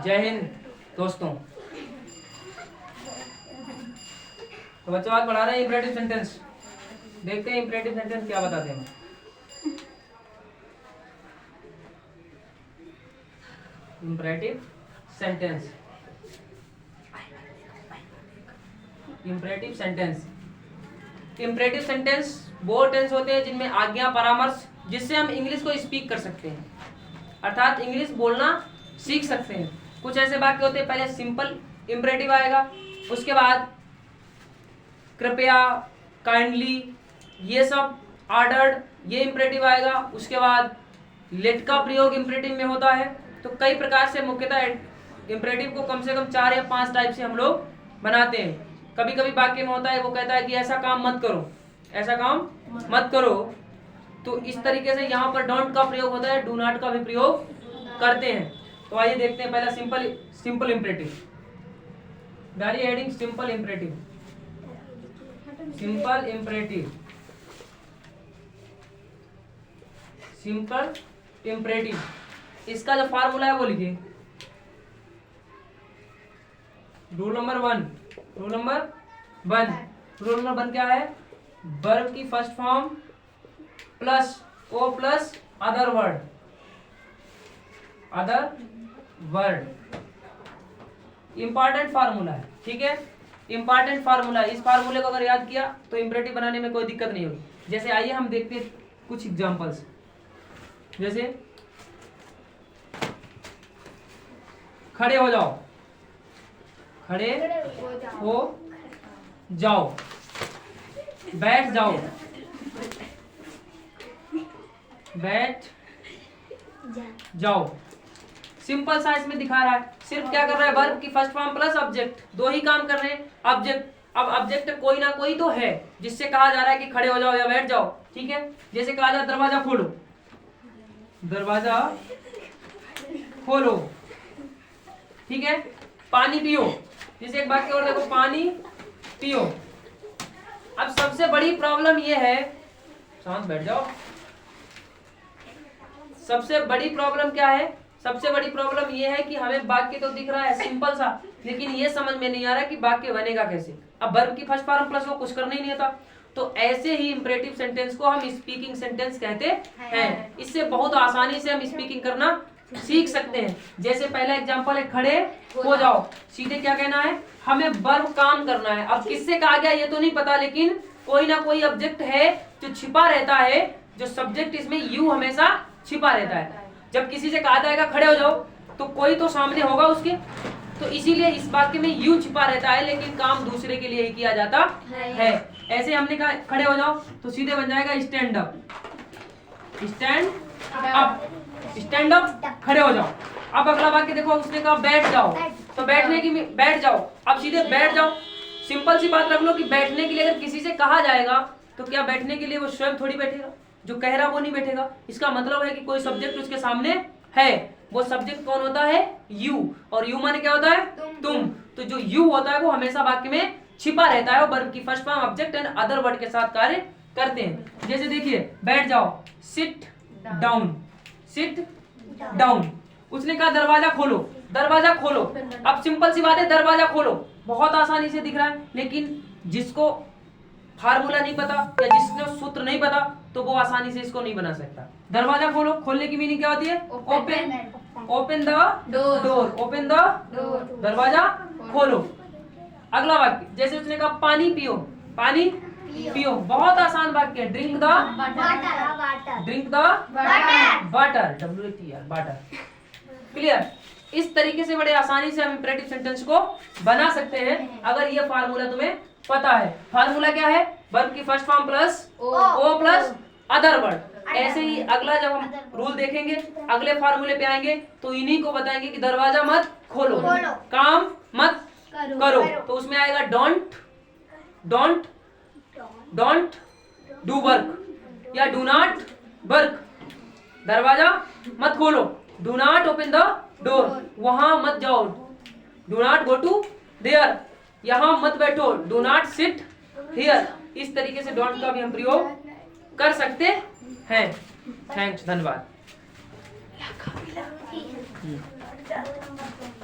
जय हिंद दोस्तों। तो बच्चों आज पढ़ा रहे हैं इंपरेटिव सेंटेंस। देखते हैं इंपरेटिव सेंटेंस क्या बताते हैं। Imperative sentence, imperative sentence. Imperative sentence वो टेंस होते हैं जिनमें आज्ञा परामर्श, जिससे हम इंग्लिश को स्पीक कर सकते हैं, अर्थात इंग्लिश बोलना सीख सकते हैं। कुछ ऐसे वाक्य होते हैं, पहले सिंपल इंपरेटिव आएगा, उसके बाद कृपया, काइंडली, ये सब ऑर्डर्ड, ये इंपरेटिव आएगा। उसके बाद लेट का प्रयोग इंपरेटिव में होता है। तो कई प्रकार से मुख्यतः इंपरेटिव को कम से कम 4 या 5 टाइप से हम लोग बनाते हैं। कभी कभी वाक्य में होता है, वो कहता है कि ऐसा काम मत करो, ऐसा काम मत करो, तो इस तरीके से यहाँ पर डोंट का प्रयोग होता है, डू नॉट का भी प्रयोग करते हैं। तो आइए देखते हैं पहला सिंपल इंपरेटिव। डालिए heading simple imperative. Simple imperative, simple imperative. इसका जो फार्मूला है वो लिखिए। रूल नंबर वन क्या है? वर्ब की first form plus O plus other word. Important formula है, ठीक है, इंपॉर्टेंट फार्मूला। इस फार्मूले को अगर याद किया तो इंपरेटिव बनाने में कोई दिक्कत नहीं होगी। जैसे आइए हम देखते हैं कुछ एग्जांपल्स। जैसे खड़े हो जाओ, खड़े हो जाओ, बैठ जाओ, बैठ जाओ। सिंपल सा इसमें दिखा रहा है, सिर्फ क्या कर रहा है, वर्ब की फर्स्ट फॉर्म प्लस ऑब्जेक्ट, दो ही काम कर रहे हैं। ऑब्जेक्ट, अब ऑब्जेक्ट कोई ना कोई तो है जिससे कहा जा रहा है कि खड़े हो जाओ या बैठ जाओ, ठीक है। जैसे कहा जाए दरवाजा खोलो, दरवाजा खोलो, ठीक है। पानी पियो, जैसे एक वाक्य और देखो, पानी पियो। अब सबसे बड़ी प्रॉब्लम ये है, शांत बैठ जाओ। सबसे बड़ी प्रॉब्लम क्या है? सबसे बड़ी प्रॉब्लम ये है कि हमें वाक्य तो दिख रहा है सिंपल सा, लेकिन ये समझ में नहीं आ रहा कि वाक्य बनेगा कैसे। अब वर्ब की फर्स्ट फॉर्म प्लस वो कुछ करना ही नहीं था। तो ऐसे ही इंपरेटिव सेंटेंस को हम स्पीकिंग सेंटेंस कहते हैं। इससे बहुत आसानी से हम स्पीकिंग करना सीख सकते हैं। जैसे पहला एग्जांपल है, खड़े हो जाओ, सीधे क्या कहना है, हमें वर्ब काम करना है। अब किससे कहा गया ये तो नहीं पता, लेकिन कोई ना कोई ऑब्जेक्ट है जो छिपा रहता है, जो सब्जेक्ट इसमें यू हमेशा छिपा रहता है। जब किसी से कहा जाएगा खड़े हो जाओ तो कोई तो सामने होगा उसके, तो इसीलिए इस वाक्य में यू छिपा रहता है, लेकिन काम दूसरे के लिए ही किया जाता है। ऐसे हमने कहा खड़े हो जाओ तो सीधे बन जाएगा stand up, stand up, stand up, खड़े हो जाओ। अब अगला वाक्य देखो, उसने कहा बैठ जाओ, तो बैठने की बैठ जाओ, अब सीधे बैठ जाओ। सिंपल सी बात रख लो कि बैठने के लिए अगर किसी से कहा जाएगा तो क्या बैठने के लिए वो स्वयं थोड़ी बैठेगा, जो कह रहा वो नहीं बैठेगा। इसका मतलब है कि कोई सब्जेक्ट उसके सामने है, वो सब्जेक्ट कौन होता है, यू, और यू माने क्या होता है, तुम। तो जो यू होता है वो हमेशा वाक्य में छिपा रहता है, और वर्ब की first form object and other word के साथ कार्य करते हैं। जैसे देखिए, बैठ जाओ, सिट डाउन, सिट डाउन। उसने कहा दरवाजा खोलो, दरवाजा खोलो। अब सिंपल सी बात है, दरवाजा खोलो बहुत आसानी से दिख रहा है, लेकिन जिसको फार्मूला नहीं पता या जिसको सूत्र नहीं पता तो वो आसानी से इसको नहीं बना सकता। दरवाजा खोलो, खोलने की मीनिंग क्या होती है, open, open the door, open the door, दरवाजा खोलो। अगला वाक्य, जैसे उसने कहा पानी पियो, पानी पियो, बहुत आसान वाक्य है, drink the water, drink the water, WATR, water. Clear? इस तरीके से बड़े आसानी से हम इंपरेटिव सेंटेंस को बना सकते हैं अगर ये फार्मूला तुम्हें पता है। फार्मूला क्या है, वर्ब की first form plus O plus other word. ऐसे ही अगला जब हम रूल देखेंगे, अगले फार्मूले पे आएंगे तो इन्हीं को बताएंगे कि दरवाजा मत खोलो, काम मत करो, तो उसमें आएगा don't, don't, don't do work या डू नॉट वर्क। दरवाजा मत खोलो, do not open the door, वहां मत जाओ, do not go to there, यहां मत बैठो, डू नॉट सिट हियर। इस तरीके से डोंट का भी हम प्रयोग कर सकते हैं। थैंक्स, धन्यवाद। ठीक है।